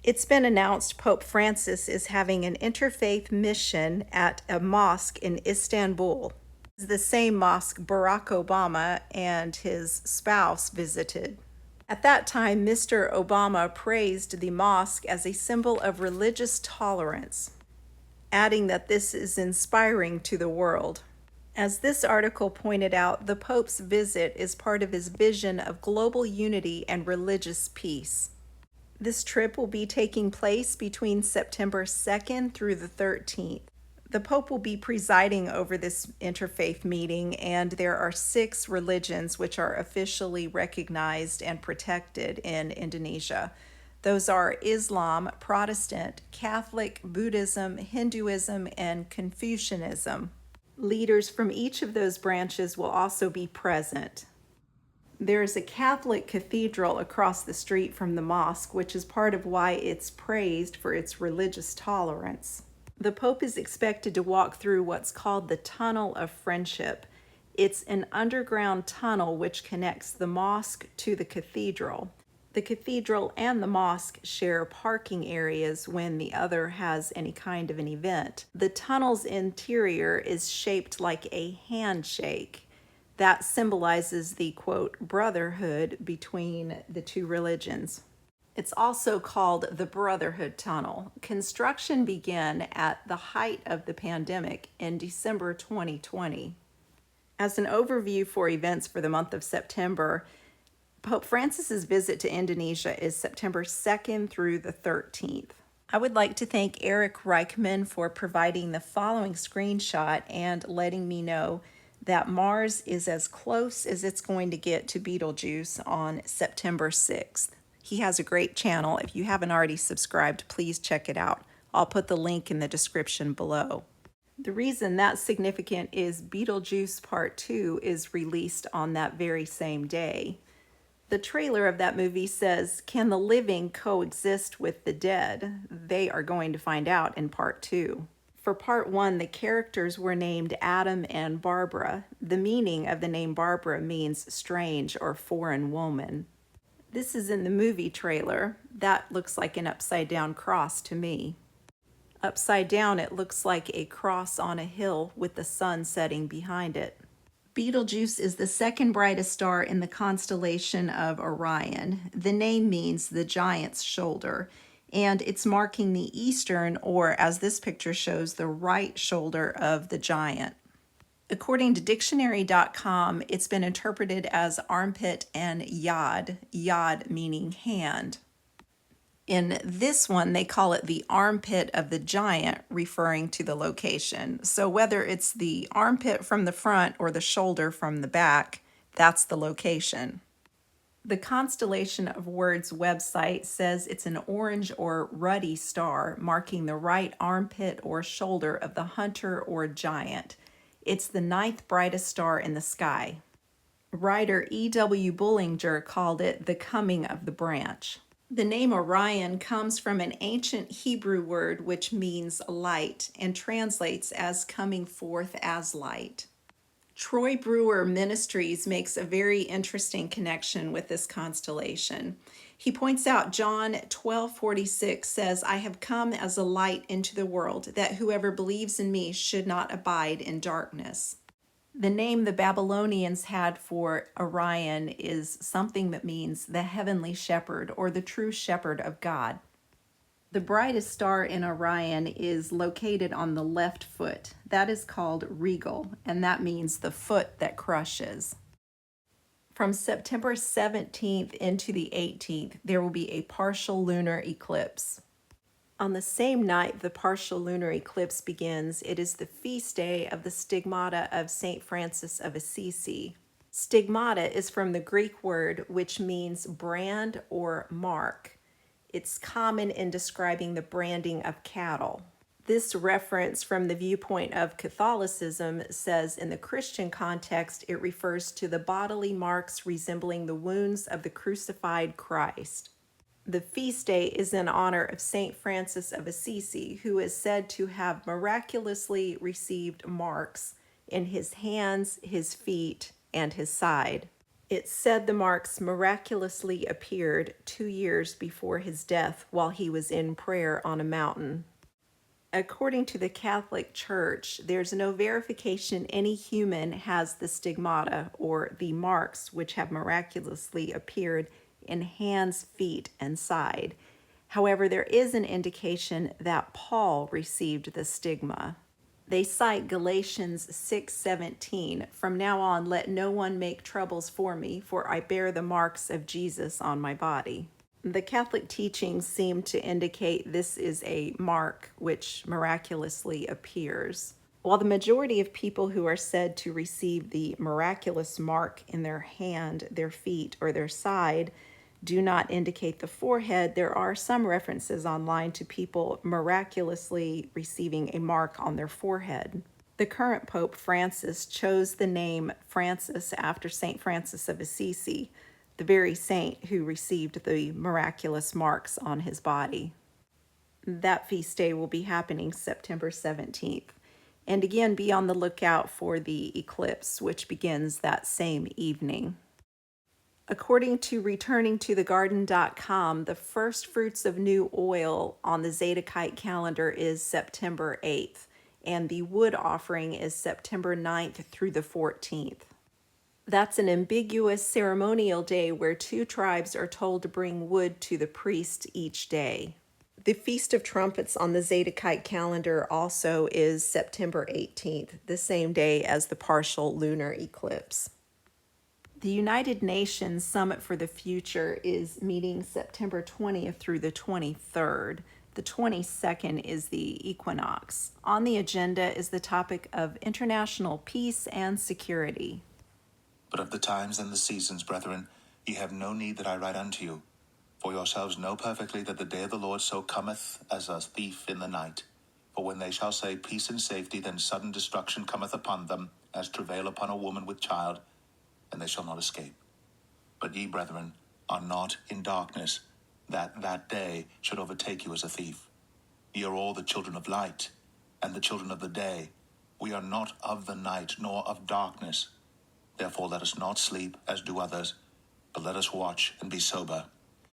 It's been announced Pope Francis is having an interfaith mission at a mosque in Istanbul. It's the same mosque Barack Obama and his spouse visited. At that time, Mr. Obama praised the mosque as a symbol of religious tolerance, adding that this is inspiring to the world. As this article pointed out, the Pope's visit is part of his vision of global unity and religious peace. This trip will be taking place between September 2nd through the 13th. The Pope will be presiding over this interfaith meeting, and there are 6 religions which are officially recognized and protected in Indonesia. Those are Islam, Protestant, Catholic, Buddhism, Hinduism, and Confucianism. Leaders from each of those branches will also be present. There's a Catholic cathedral across the street from the mosque, which is part of why it's praised for its religious tolerance. The Pope is expected to walk through what's called the Tunnel of Friendship. It's an underground tunnel which connects the mosque to the cathedral. The cathedral and the mosque share parking areas when the other has any kind of an event. The tunnel's interior is shaped like a handshake. That symbolizes the, quote, brotherhood between the 2 religions. It's also called the Brotherhood Tunnel. Construction began at the height of the pandemic in December 2020. As an overview for events for the month of September, Pope Francis's visit to Indonesia is September 2nd through the 13th. I would like to thank Eric Reichman for providing the following screenshot and letting me know that Mars is as close as it's going to get to Betelgeuse on September 6th. He has a great channel. If you haven't already subscribed, please check it out. I'll put the link in the description below. The reason that's significant is Beetlejuice Part 2 is released on that very same day. The trailer of that movie says, "Can the living coexist with the dead?" They are going to find out in Part 2. For Part 1, the characters were named Adam and Barbara. The meaning of the name Barbara means strange or foreign woman. This is in the movie trailer. That looks like an upside-down cross to me. Upside down, it looks like a cross on a hill with the sun setting behind it. Betelgeuse is the second brightest star in the constellation of Orion. The name means the giant's shoulder, and it's marking the eastern, or as this picture shows, the right shoulder of the giant. According to dictionary.com, it's been interpreted as armpit and yad meaning hand. In this one, they call it the armpit of the giant, referring to the location. So whether it's the armpit from the front or the shoulder from the back, that's the location. The Constellation of Words website says it's an orange or ruddy star marking the right armpit or shoulder of the hunter or giant. It's the 9th brightest star in the sky. Writer E.W. Bullinger called it the coming of the branch. The name Orion comes from an ancient Hebrew word which means light and translates as coming forth as light. Troy Brewer Ministries makes a very interesting connection with this constellation. He points out John 12:46 says, "I have come as a light into the world, that whoever believes in me should not abide in darkness." The name the Babylonians had for Orion is something that means the heavenly shepherd or the true shepherd of God. The brightest star in Orion is located on the left foot. That is called regal, and that means the foot that crushes. From September 17th into the 18th, there will be a partial lunar eclipse. On the same night the partial lunar eclipse begins, it is the feast day of the stigmata of St. Francis of Assisi. Stigmata is from the Greek word which means brand or mark. It's common in describing the branding of cattle. This reference from the viewpoint of Catholicism says in the Christian context it refers to the bodily marks resembling the wounds of the crucified Christ. The feast day is in honor of St. Francis of Assisi, who is said to have miraculously received marks in his hands, his feet, and his side. It said the marks miraculously appeared 2 years before his death while he was in prayer on a mountain. According to the Catholic Church, there's no verification any human has the stigmata, or the marks which have miraculously appeared in hands, feet, and side. However, there is an indication that Paul received the stigma. They cite Galatians 6:17. From now on, let no one make troubles for me, for I bear the marks of Jesus on my body. The Catholic teachings seem to indicate this is a mark which miraculously appears. While the majority of people who are said to receive the miraculous mark in their hand, their feet, or their side do not indicate the forehead, there are some references online to people miraculously receiving a mark on their forehead. The current Pope Francis chose the name Francis after St. Francis of Assisi, the very saint who received the miraculous marks on his body. That feast day will be happening September 17th. And again, be on the lookout for the eclipse, which begins that same evening. According to returningtothegarden.com, the first fruits of new oil on the Zadockite calendar is September 8th, and the wood offering is September 9th through the 14th. That's an ambiguous ceremonial day where two tribes are told to bring wood to the priest each day. The Feast of Trumpets on the Zadockite calendar also is September 18th, the same day as the partial lunar eclipse. The United Nations Summit for the Future is meeting September 20th through the 23rd. The 22nd is the equinox. On the agenda is the topic of international peace and security. But of the times and the seasons, brethren, ye have no need that I write unto you. For yourselves know perfectly that the day of the Lord so cometh as a thief in the night. For when they shall say peace and safety, then sudden destruction cometh upon them, as travail upon a woman with child, and they shall not escape. But ye, brethren, are not in darkness, that day should overtake you as a thief. Ye are all the children of light, and the children of the day. We are not of the night, nor of darkness. Therefore let us not sleep, as do others, but let us watch and be sober.